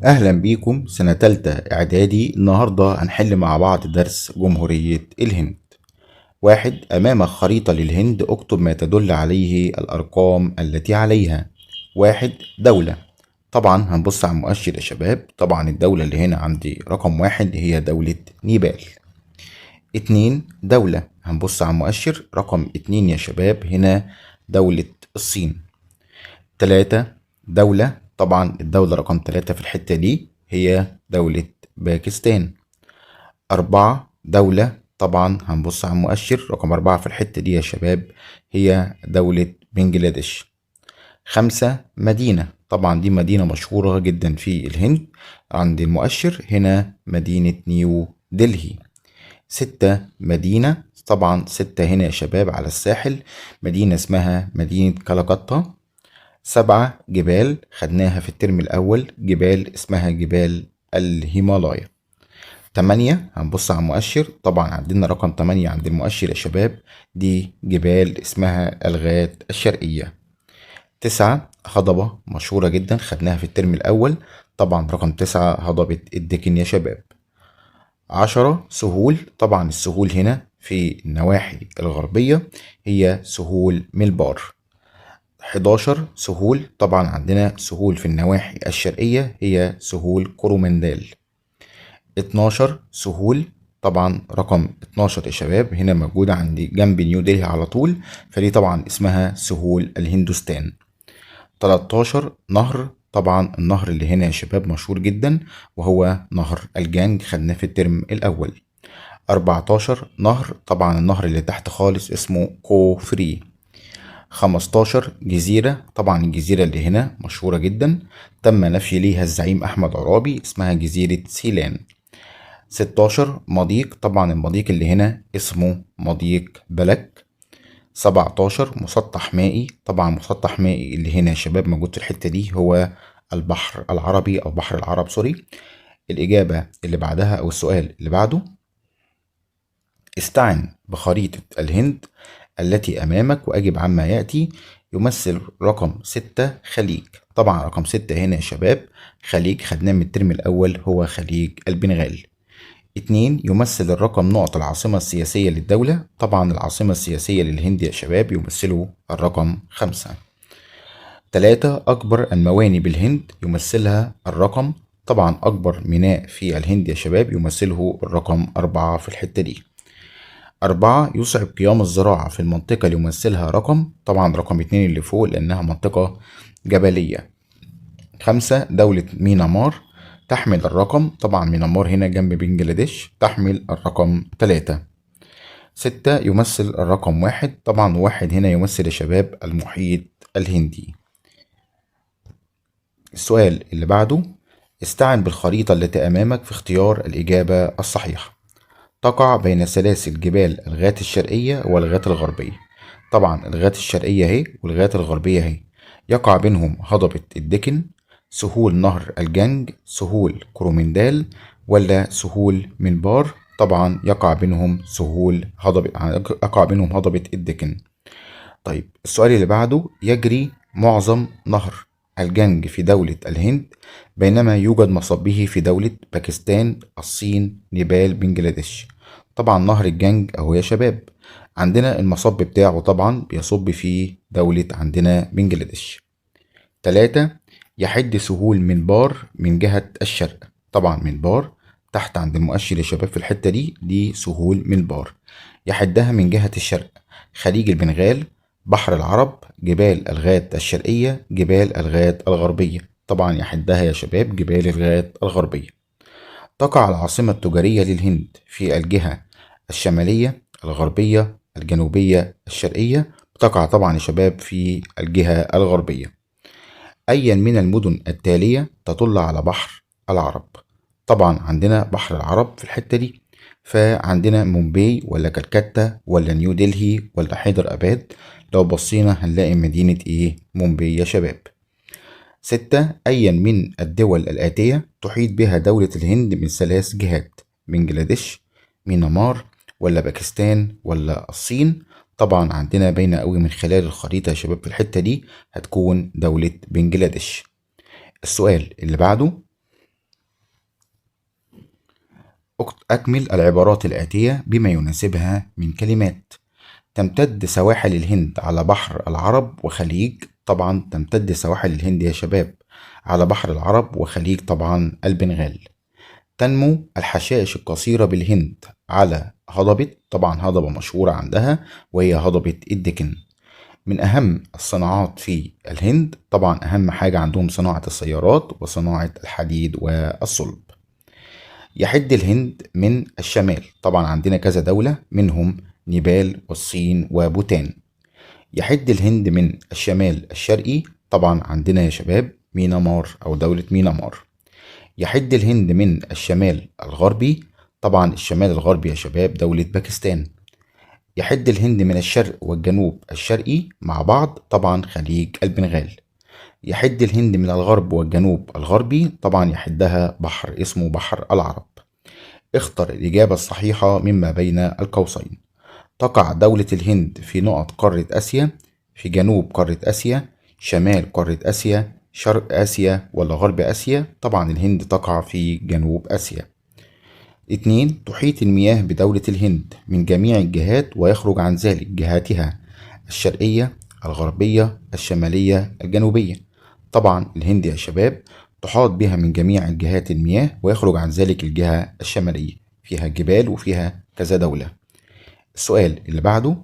أهلا بيكم سنة تالتة إعدادي. النهاردة هنحل مع بعض درس جمهورية الهند. واحد، أمامك خريطة للهند، اكتب ما تدل عليه الأرقام التي عليها. واحد، دولة. طبعا هنبص على المؤشر يا شباب. طبعا الدولة اللي هنا عندي رقم واحد هي دولة نيبال. اتنين، دولة، هنبص على المؤشر رقم اتنين يا شباب، هنا دولة الصين. تلاتة، دولة، طبعا الدولة رقم تلاتة في الحتة دي هي دولة باكستان. أربعة، دولة، طبعا هنبص على المؤشر رقم أربعة في الحتة دي يا شباب، هي دولة بنجلاديش. خمسة، مدينة، طبعا دي مدينة مشهورة جدا في الهند، عند المؤشر هنا مدينة نيو دلهي. ستة، مدينة، طبعا ستة هنا يا شباب على الساحل، مدينة اسمها مدينة كالكتا. سبعة، جبال، خدناها في الترم الأول، جبال اسمها جبال الهيمالايا. تمانية، هنبص على المؤشر، طبعا عندنا رقم تمانية عند المؤشر يا شباب، دي جبال اسمها الغات الشرقية. تسعة، هضبة مشهورة جدا، خدناها في الترم الأول، طبعا رقم تسعة هضبة الدكن يا شباب. عشرة، سهول، طبعا السهول هنا في النواحي الغربية هي سهول ملبار. 11، سهول، طبعا عندنا سهول في النواحي الشرقية هي سهول كورومندال. 12، سهول، طبعا رقم 12 يا شباب هنا موجودة عندي جنب نيو دلهي على طول، فدي طبعا اسمها سهول الهندوستان. 13، نهر، طبعا النهر اللي هنا يا شباب مشهور جدا وهو نهر الجانج، خدناه في الترم الأول. 14، نهر، طبعا النهر اللي تحت خالص اسمه كو فري. 15، جزيرة، طبعا الجزيرة اللي هنا مشهورة جدا، تم نفي ليها الزعيم أحمد عرابي، اسمها جزيرة سيلان. 16، مضيق، طبعا المضيق اللي هنا اسمه مضيق بلك. 17، مسطح مائي، طبعا مسطح مائي اللي هنا يا شباب موجود في الحتة دي هو البحر العربي أو بحر العرب، سوري. الإجابة اللي بعدها أو السؤال اللي بعده، استعن بخريطة الهند التي أمامك وأجب عما يأتي. يمثل رقم ستة خليج، طبعا رقم ستة هنا يا شباب خليج، خدناه من الترم الأول هو خليج البنغال. اتنين، يمثل الرقم نقط العاصمة السياسية للدولة، طبعا العاصمة السياسية للهند يا شباب يمثله الرقم خمسة. تلاتة، أكبر المواني بالهند، يمثلها الرقم، طبعا أكبر ميناء في الهند يا شباب يمثله الرقم أربعة في الحتة دي. أربعة، يصعب قيام الزراعة في المنطقة اللي يمثلها رقم، طبعا رقم اتنين اللي فوق لأنها منطقة جبلية. خمسة، دولة ميانمار تحمل الرقم، طبعا ميانمار هنا جنب بنجلاديش، تحمل الرقم تلاتة. ستة، يمثل الرقم واحد، طبعا واحد هنا يمثل يا شباب المحيط الهندي. السؤال اللي بعده، استعن بالخريطة التي أمامك في اختيار الإجابة الصحيحة. تقع بين سلاسل جبال الغات الشرقية والغات الغربية، طبعا الغات الشرقية اهي والغات الغربية اهي، يقع بينهم هضبة الدكن، سهول نهر الجنج، سهول كرومندال، ولا سهول منبار. طبعا يقع بينهم هضبة الدكن. طيب السؤال اللي بعده، يجري معظم نهر الجنج في دولة الهند، بينما يوجد مصبه في دولة باكستان، الصين، نيبال، بنجلاديش. طبعا نهر الجنج اهو يا شباب، عندنا المصب بتاعه طبعا بيصب في دولة عندنا بنجلاديش. تلاتة، يحد سهول منبار من جهة الشرق، طبعا منبار تحت عند المؤشر يا شباب في الحتة دي سهول منبار، يحدها من جهة الشرق خليج البنغال، بحر العرب، جبال الغات الشرقية، جبال الغات الغربية، طبعا يحدها يا شباب جبال الغات الغربية. تقع العاصمة التجارية للهند في الجهة الشمالية، الغربية، الجنوبية، الشرقية، تقع طبعا يا شباب في الجهة الغربية. أيا من المدن التالية تطل على بحر العرب، طبعا عندنا بحر العرب في الحتة دي، فعندنا مومباي ولا كالكتا ولا نيو دلهي ولا حيدر أباد. لو بصينا هنلاقي مدينة ايه، مومباي يا شباب. ستة، أيا من الدول الآتية تحيط بها دولة الهند من ثلاث جهات، بنجلاديش، ميانمار، ولا باكستان ولا الصين. طبعا عندنا باينة قوي من خلال الخريطة يا شباب في الحتة دي هتكون دولة بنجلاديش. السؤال اللي بعده، أكمل العبارات الآتية بما يناسبها من كلمات. تمتد سواحل الهند على بحر العرب وخليج، طبعا تمتد سواحل الهند يا شباب على بحر العرب وخليج طبعا البنغال. تنمو الحشائش القصيرة بالهند على هضبة، طبعا هضبة مشهورة عندها وهي هضبة الدكن. من أهم الصناعات في الهند طبعا أهم حاجة عندهم صناعة السيارات وصناعة الحديد والصلب. يحد الهند من الشمال، طبعا عندنا كذا دولة منهم نيبال والصين وبوتان. يحد الهند من الشمال الشرقي، طبعا عندنا يا شباب ميانمار أو دولة ميانمار. يحد الهند من الشمال الغربي، طبعا الشمال الغربي يا شباب دولة باكستان. يحد الهند من الشرق والجنوب الشرقي مع بعض طبعا خليج البنغال. يحد الهند من الغرب والجنوب الغربي، طبعا يحدها بحر اسمه بحر العرب. اختر الإجابة الصحيحة مما بين القوسين. تقع دولة الهند في نقط قارة آسيا، في جنوب قارة آسيا، شمال قارة آسيا، شرق آسيا ولا غرب آسيا؟ طبعا الهند تقع في جنوب آسيا. 2. تحيط المياه بدولة الهند من جميع الجهات ويخرج عن ذلك جهاتها الشرقية، الغربية، الشمالية، الجنوبية. طبعا الهند يا شباب تحاط بها من جميع الجهات المياه ويخرج عن ذلك الجهة الشمالية، فيها جبال وفيها كذا دولة. السؤال اللي بعده،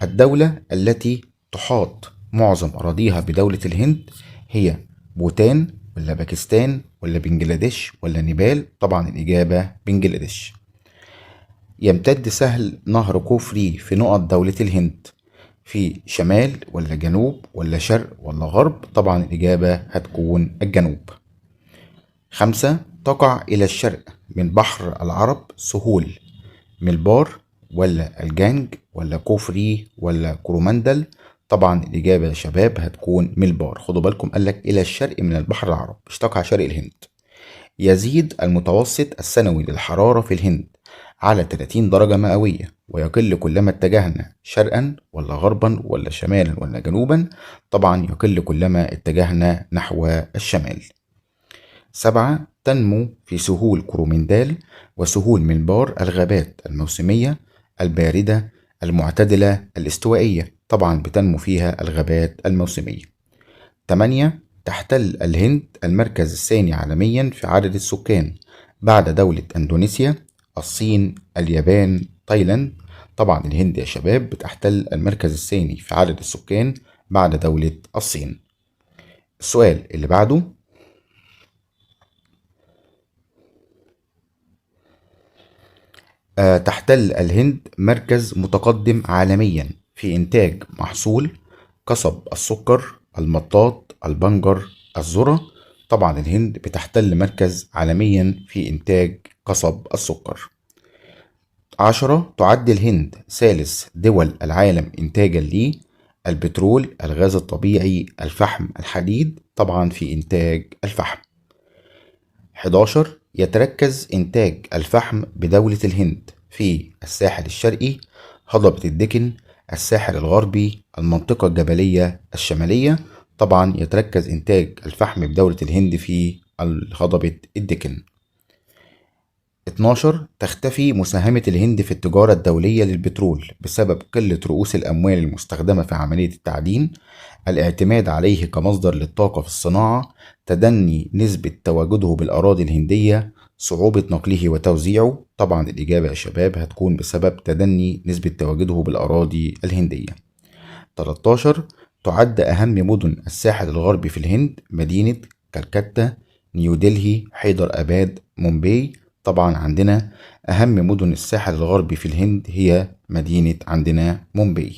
الدولة التي تحاط معظم أراضيها بدولة الهند هي بوتان ولا باكستان ولا بنجلاديش ولا نيبال؟ طبعا الإجابة بنجلاديش. يمتد سهل نهر كوفري في نقط دولة الهند، في شمال ولا جنوب ولا شرق ولا غرب؟ طبعا الإجابة هتكون الجنوب. 5. تقع إلى الشرق من بحر العرب سهول ملبار ولا الجانج ولا كوفري ولا كورومندل؟ طبعا الإجابة يا شباب هتكون ملبار. خدوا بالكم قالك إلى الشرق من البحر العرب، مش تقع شرق الهند. يزيد المتوسط السنوي للحرارة في الهند على 30 درجة مئوية ويقل كلما اتجهنا شرقا ولا غربا ولا شمالا ولا جنوبا؟ طبعا يقل كلما اتجهنا نحو الشمال. 7. تنمو في سهول كورومندال وسهول ملبار الغابات الموسمية الباردة المعتدلة الاستوائية، طبعا بتنمو فيها الغابات الموسمية. 8. تحتل الهند المركز الثاني عالميا في عدد السكان بعد دولة اندونيسيا، الصين، اليابان، تايلاند. طبعا الهند يا شباب بتحتل المركز الثاني في عدد السكان بعد دولة الصين. السؤال اللي بعده، تحتل الهند مركز متقدم عالميا في إنتاج محصول قصب السكر، المطاط، البنجر، الذرة. طبعا الهند بتحتل مركز عالميا في إنتاج قصب السكر. 10. تعد الهند ثالث دول العالم إنتاجا للبترول، الغاز الطبيعي، الفحم، الحديد، طبعا في إنتاج الفحم. 11. يتركز إنتاج الفحم بدولة الهند في الساحل الشرقي، هضبة الدكن، الساحل الغربي، المنطقة الجبلية الشمالية. طبعا يتركز إنتاج الفحم بدولة الهند في هضبة الدكن. 12. تختفي مساهمة الهند في التجارة الدولية للبترول بسبب قلة رؤوس الأموال المستخدمة في عملية التعدين، الاعتماد عليه كمصدر للطاقة في الصناعة، تدني نسبة تواجده بالأراضي الهندية، صعوبة نقله وتوزيعه. طبعا الإجابة يا شباب هتكون بسبب تدني نسبة تواجده بالأراضي الهندية. 13. تعد أهم مدن الساحل الغربي في الهند مدينة كالكتا، نيودلهي، حيدر أباد، مومباي. طبعا عندنا أهم مدن الساحل الغربي في الهند هي مدينة عندنا مومباي.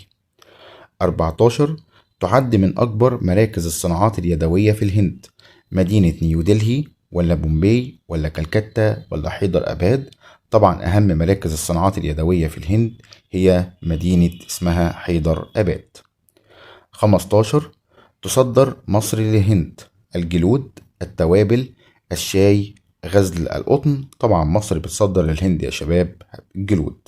14. تعد من أكبر مراكز الصناعات اليدوية في الهند مدينة نيودلهي ولا بومباي ولا كالكتا ولا حيدر أباد؟ طبعا أهم مراكز الصناعات اليدوية في الهند هي مدينة اسمها حيدر أباد. 15. تصدر مصر للهند الجلود، التوابل، الشاي، غزل القطن. طبعا مصر بتصدر للهند يا شباب الجلود.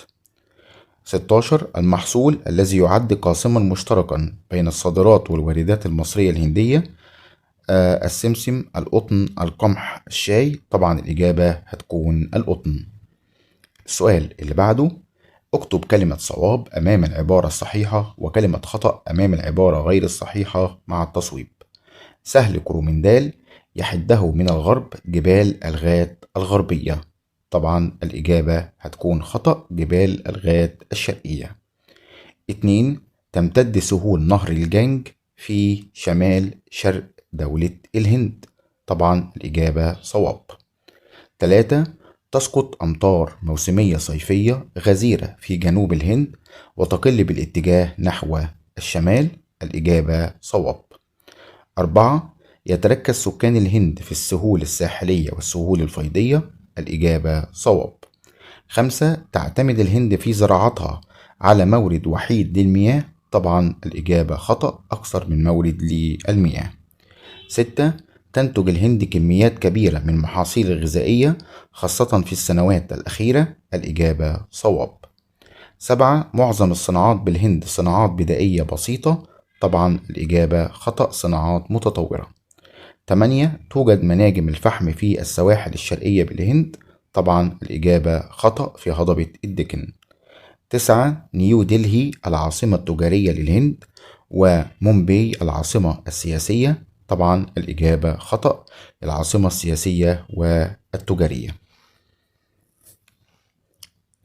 16. المحصول الذي يعد قاسما مشتركا بين الصادرات والواردات المصرية الهندية، السمسم، القطن، القمح، الشاي. طبعا الإجابة هتكون القطن. السؤال اللي بعده، اكتب كلمة صواب أمام العبارة الصحيحة وكلمة خطأ أمام العبارة غير الصحيحة مع التصويب. سهل كرومندال يحده من الغرب جبال الغات الغربية. طبعا الإجابة هتكون خطأ، جبال الغات الشرقية. 2. تمتد سهول نهر الجنج في شمال شرق دولة الهند. طبعا الإجابة صواب. 3. تسقط أمطار موسمية صيفية غزيرة في جنوب الهند وتقل بالاتجاه نحو الشمال. الإجابة صواب. 4. يتركز سكان الهند في السهول الساحلية والسهول الفيضية. الإجابة صواب. 5. تعتمد الهند في زراعتها على مورد وحيد للمياه. طبعا الإجابة خطأ، أكثر من مورد للمياه. 6. تنتج الهند كميات كبيرة من المحاصيل الغذائية خاصة في السنوات الأخيرة. الإجابة صواب. 7. معظم الصناعات بالهند صناعات بدائية بسيطة. طبعا الإجابة خطأ، صناعات متطورة. 8. توجد مناجم الفحم في السواحل الشرقية بالهند. طبعا الإجابة خطأ، في هضبة الدكن. 9. نيو دلهي العاصمة التجارية للهند ومومباي العاصمة السياسية. طبعا الإجابة خطأ، العاصمة السياسية والتجارية.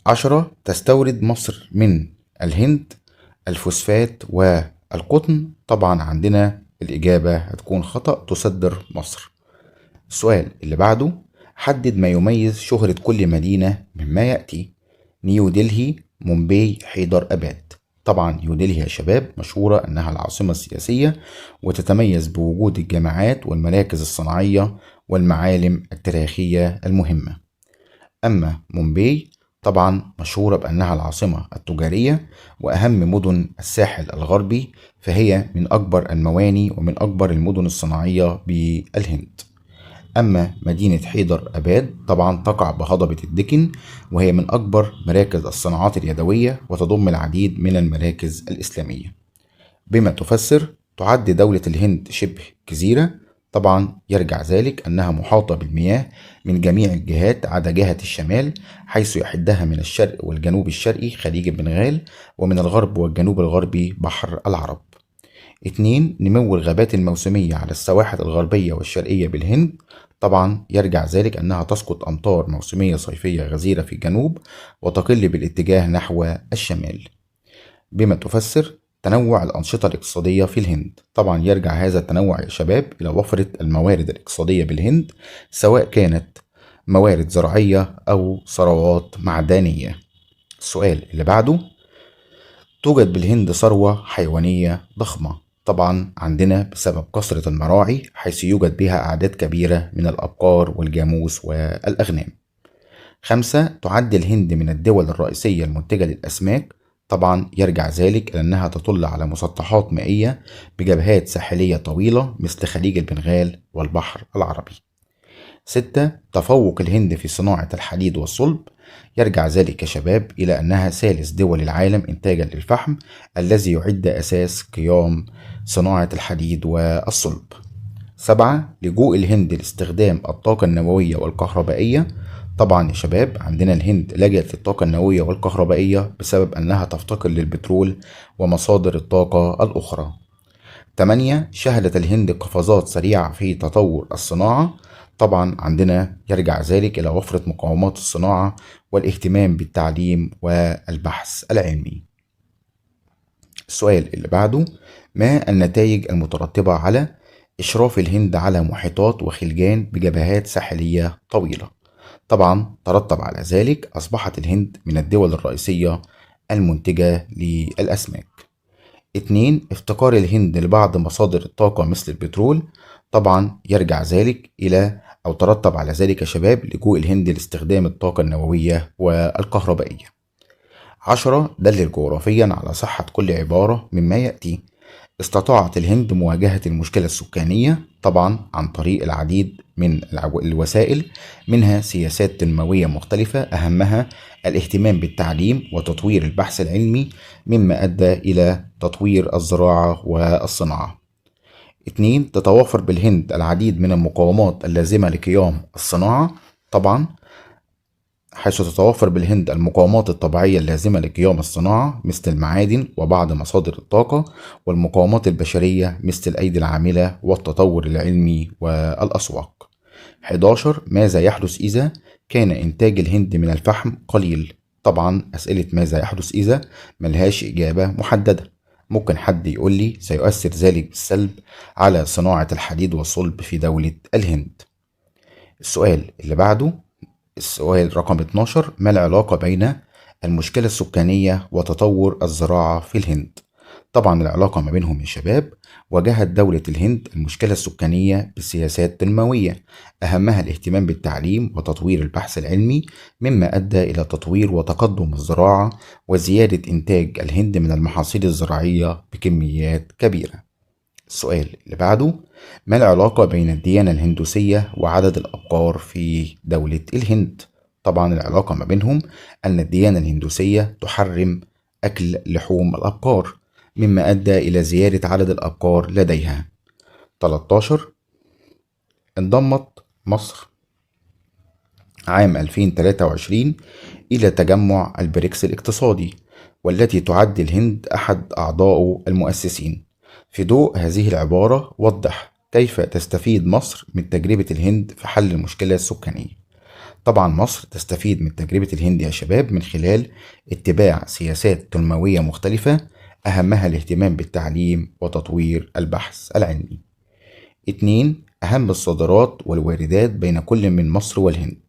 10. تستورد مصر من الهند الفوسفات والقطن. طبعا عندنا الإجابة هتكون خطأ، تصدر مصر. السؤال اللي بعده، حدد ما يميز شهرة كل مدينة مما يأتي. نيو دلهي، مومباي، حيدر أباد. طبعا نيو دلهي يا شباب مشهورة أنها العاصمة السياسية وتتميز بوجود الجامعات والمراكز الصناعية والمعالم التاريخية المهمة. أما مومباي طبعا مشهورة بأنها العاصمة التجارية وأهم مدن الساحل الغربي، فهي من أكبر المواني ومن أكبر المدن الصناعية بالهند. أما مدينة حيدر أباد طبعا تقع بهضبة الدكن وهي من أكبر مراكز الصناعات اليدوية وتضم العديد من المراكز الإسلامية. بما تفسر، تعد دولة الهند شبه جزيرة. طبعا يرجع ذلك أنها محاطة بالمياه من جميع الجهات عدا جهة الشمال، حيث يحدها من الشرق والجنوب الشرقي خليج البنغال، ومن الغرب والجنوب الغربي بحر العرب. 2. نمو الغابات الموسمية على السواحل الغربية والشرقية بالهند. طبعا يرجع ذلك أنها تسقط أمطار موسمية صيفية غزيرة في الجنوب وتقل بالاتجاه نحو الشمال. بما تفسر، تنوع الأنشطة الاقتصادية في الهند. طبعا يرجع هذا التنوع يا شباب إلى وفرة الموارد الاقتصادية بالهند، سواء كانت موارد زراعية أو ثروات معدنية. السؤال اللي بعده، توجد بالهند ثروة حيوانية ضخمة. طبعا عندنا بسبب كثرة المراعي، حيث يوجد بها أعداد كبيرة من الأبقار والجاموس والأغنام. 5. تعد الهند من الدول الرئيسية المنتجة للأسماك. طبعا يرجع ذلك إلى أنها تطل على مسطحات مائية بجبهات ساحلية طويلة مثل خليج البنغال والبحر العربي. 6. تفوق الهند في صناعة الحديد والصلب. يرجع ذلك يا شباب إلى أنها ثالث دول العالم إنتاجا للفحم، الذي يعد أساس قيام صناعة الحديد والصلب. 7. لجوء الهند لاستخدام الطاقة النووية والكهربائية. طبعا يا شباب عندنا الهند لجأت للطاقة النووية والكهربائية بسبب أنها تفتقر للبترول ومصادر الطاقة الأخرى. 8. شهدت الهند قفزات سريعة في تطور الصناعة. طبعا عندنا يرجع ذلك إلى وفرة مقومات الصناعة والاهتمام بالتعليم والبحث العلمي. السؤال اللي بعده، ما النتائج المترتبة على إشراف الهند على محيطات وخلجان بجبهات ساحلية طويلة؟ طبعا ترتب على ذلك أصبحت الهند من الدول الرئيسية المنتجة للأسماك. 2. افتقار الهند لبعض مصادر الطاقة مثل البترول. طبعا يرجع ذلك إلى أو ترتب على ذلك يا شباب لجوء الهند لاستخدام الطاقة النووية والكهربائية. 10. دلل جغرافيا على صحة كل عبارة مما يأتي. استطاعت الهند مواجهة المشكلة السكانية طبعا عن طريق العديد من الوسائل، منها سياسات تنموية مختلفة أهمها الاهتمام بالتعليم وتطوير البحث العلمي، مما أدى إلى تطوير الزراعة والصناعة. 2. تتوافر بالهند العديد من المقومات اللازمة لقيام الصناعة. طبعا حيث تتوفر بالهند المقومات الطبيعية اللازمة لقيام الصناعة مثل المعادن وبعض مصادر الطاقة، والمقومات البشرية مثل الأيدي العاملة والتطور العلمي والأسواق. 11. ماذا يحدث إذا كان إنتاج الهند من الفحم قليل؟ طبعا أسئلة ماذا يحدث إذا ملهاش إجابة محددة. ممكن حد يقول لي سيؤثر ذلك بالسلب على صناعة الحديد والصلب في دولة الهند. السؤال اللي بعده، السؤال رقم 12، ما العلاقة بين المشكلة السكانية وتطور الزراعة في الهند؟ طبعا العلاقة ما بينهم يا شباب. واجهت دولة الهند المشكلة السكانية بسياسات تنموية، أهمها الاهتمام بالتعليم وتطوير البحث العلمي، مما أدى إلى تطوير وتقدم الزراعة وزيادة إنتاج الهند من المحاصيل الزراعية بكميات كبيرة. السؤال اللي بعده، ما العلاقة بين الديانة الهندوسية وعدد الأبقار في دولة الهند؟ طبعا العلاقة ما بينهم أن الديانة الهندوسية تحرم أكل لحوم الأبقار، مما أدى إلى زيادة عدد الأبقار لديها. 13. انضمت مصر عام 2023 إلى تجمع البريكس الاقتصادي، والتي تعد الهند أحد أعضائه المؤسسين. في ضوء هذه العبارة وضح كيف تستفيد مصر من تجربة الهند في حل المشكلة السكانية. طبعا مصر تستفيد من تجربة الهند يا شباب من خلال اتباع سياسات تنموية مختلفة، أهمها الاهتمام بالتعليم وتطوير البحث العلمي. 2. أهم الصادرات والواردات بين كل من مصر والهند.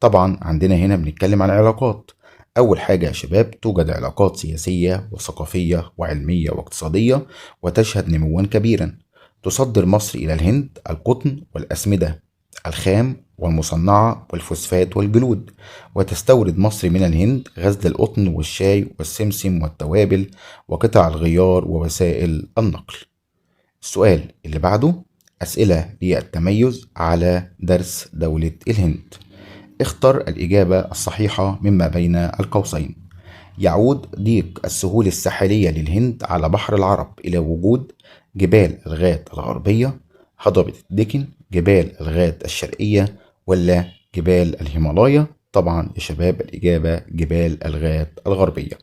طبعا عندنا هنا بنتكلم عن علاقات. أول حاجة يا شباب، توجد علاقات سياسية وثقافية وعلمية واقتصادية وتشهد نموا كبيرا. تصدر مصر إلى الهند القطن والأسمدة الخام والمصنعة والفوسفات والجلود، وتستورد مصر من الهند غزل القطن والشاي والسمسم والتوابل وقطع الغيار ووسائل النقل. السؤال اللي بعده، أسئلة للتميز على درس دولة الهند. اختر الإجابة الصحيحة مما بين القوسين. يعود ضيق السهول الساحلية للهند على بحر العرب إلى وجود جبال الغات الغربية، هضبة الدكن، جبال الغات الشرقية، ولا جبال الهيمالايا؟ طبعا يا شباب الإجابة جبال الغات الغربية.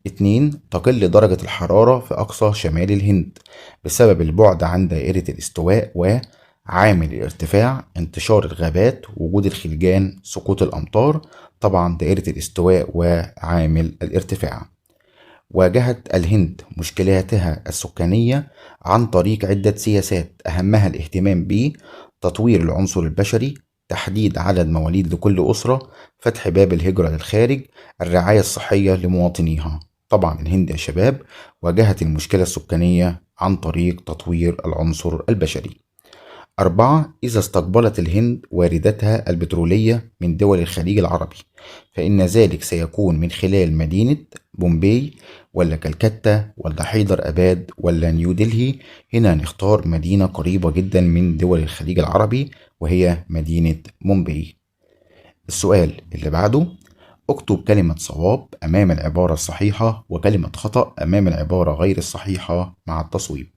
2. تقل درجة الحرارة في أقصى شمال الهند بسبب البعد عن دائرة الاستواء وعامل الارتفاع، انتشار الغابات، وجود الخلجان، سقوط الأمطار. طبعا دائرة الاستواء وعامل الارتفاع. واجهت الهند مشكلاتها السكانية عن طريق عدة سياسات، أهمها الاهتمام بتطوير العنصر البشري، تحديد عدد مواليد لكل أسرة، فتح باب الهجرة للخارج، الرعاية الصحية لمواطنيها. طبعا الهند يا شباب واجهت المشكلة السكانية عن طريق تطوير العنصر البشري. 4. إذا استقبلت الهند واردتها البترولية من دول الخليج العربي، فإن ذلك سيكون من خلال مدينة بومباي ولا كلكتة ولا حيدر أباد ولا نيودلهي؟ هنا نختار مدينة قريبة جدا من دول الخليج العربي وهي مدينة مومباي. السؤال اللي بعده، اكتب كلمة صواب أمام العبارة الصحيحة وكلمة خطأ أمام العبارة غير الصحيحة مع التصويب.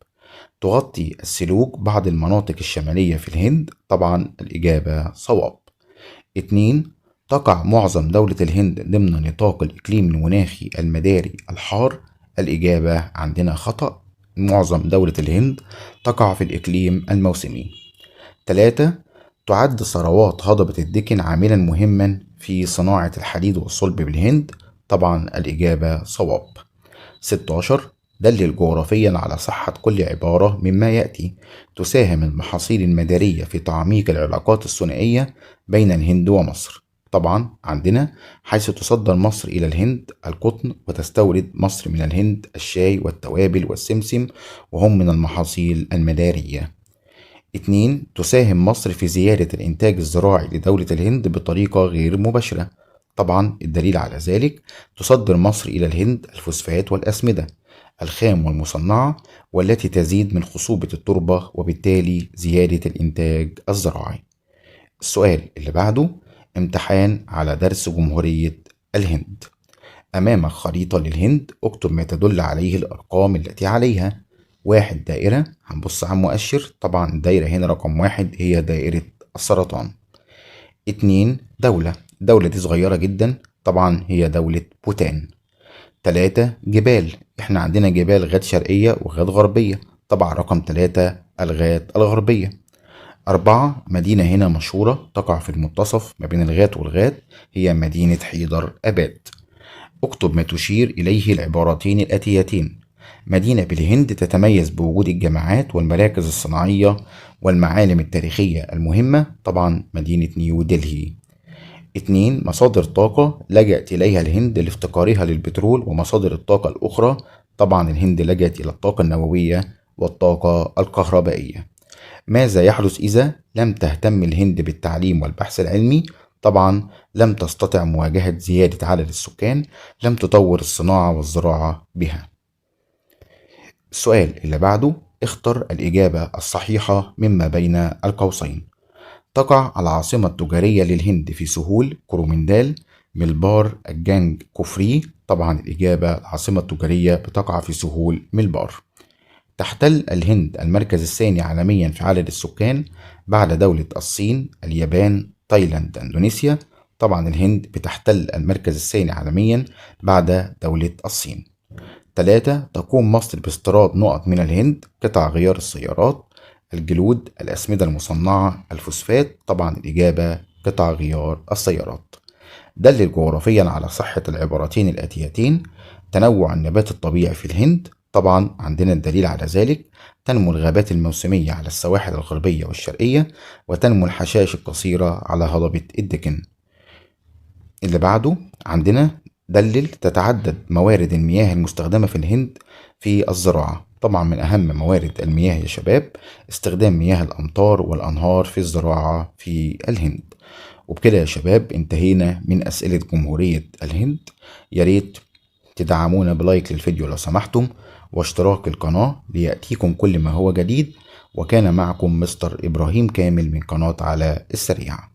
تغطي السلوك بعض المناطق الشمالية في الهند؟ طبعا الإجابة صواب. 2. تقع معظم دولة الهند ضمن نطاق الإقليم المناخي المداري الحار؟ الإجابة عندنا خطأ، معظم دولة الهند تقع في الإقليم الموسمي. 3. تعد ثروات هضبة الدكن عاملا مهما في صناعة الحديد والصلب بالهند؟ طبعا الإجابة صواب. 16. دلل جغرافيا على صحة كل عبارة مما يأتي. تساهم المحاصيل المدارية في تعميق العلاقات الثنائية بين الهند ومصر. طبعا عندنا حيث تصدر مصر إلى الهند القطن، وتستورد مصر من الهند الشاي والتوابل والسمسم، وهم من المحاصيل المدارية. 2. تساهم مصر في زيادة الإنتاج الزراعي لدولة الهند بطريقة غير مباشرة. طبعا الدليل على ذلك، تصدر مصر إلى الهند الفوسفات والأسمدة الخام والمصنعة، والتي تزيد من خصوبة التربة وبالتالي زيادة الإنتاج الزراعي. السؤال اللي بعده، امتحان على درس جمهورية الهند. أمامك خريطة للهند، اكتب ما تدل عليه الأرقام التي عليها. 1. دائرة، هنبص على المؤشر، طبعا الدائرة هنا رقم 1 هي دائرة السرطان. 2. دولة، الدولة دي صغيرة جدا، طبعا هي دولة بوتان. 3 جبال، احنا عندنا جبال غاد شرقية وغاد غربية، طبعا رقم 3 الغاد الغربية. 4 مدينة هنا مشهورة تقع في المنتصف ما بين الغات والغاد، هي مدينة حيدر أباد. اكتب ما تشير إليه العبارتين الآتيتين: مدينة بالهند تتميز بوجود الجامعات والمراكز الصناعية والمعالم التاريخية المهمة، طبعا مدينة نيو دلهي. 2 مصادر طاقة لجأت إليها الهند لافتقارها للبترول ومصادر الطاقة الأخرى، طبعا الهند لجأت إلى الطاقة النووية والطاقة الكهربائية. ماذا يحدث إذا لم تهتم الهند بالتعليم والبحث العلمي؟ طبعا لم تستطع مواجهة زيادة عدد السكان، لم تطور الصناعة والزراعة بها. السؤال اللي بعده، اختر الإجابة الصحيحة مما بين القوسين. تقع العاصمة التجارية للهند في سهول كرومندال ملبار الجنج كفري، طبعا الإجابة العاصمة التجارية بتقع في سهول ملبار. تحتل الهند المركز الثاني عالميا في عدد السكان بعد دولة الصين، اليابان، تايلاند، اندونيسيا، طبعا الهند بتحتل المركز الثاني عالميا بعد دولة الصين. 3 تقوم مصر باستيراد نقط من الهند: قطع غيار السيارات، الجلود، الأسمدة المصنعة، الفوسفات، طبعا الإجابة قطع غيار السيارات. دلل جغرافيا على صحة العبارتين الآتيتين: تنوع النبات الطبيعي في الهند، طبعا عندنا الدليل على ذلك: تنمو الغابات الموسمية على السواحل الغربية والشرقية، وتنمو الحشائش القصيرة على هضبة الدكن. اللي بعده عندنا دلل تتعدد موارد المياه المستخدمة في الهند في الزراعة، طبعا من أهم موارد المياه يا شباب استخدام مياه الأمطار والأنهار في الزراعة في الهند. وبكده يا شباب انتهينا من أسئلة جمهورية الهند. ياريت تدعمونا بلايك للفيديو لو سمحتم، واشتراك القناة ليأتيكم كل ما هو جديد. وكان معكم مستر إبراهيم كامل من قناة على السريع.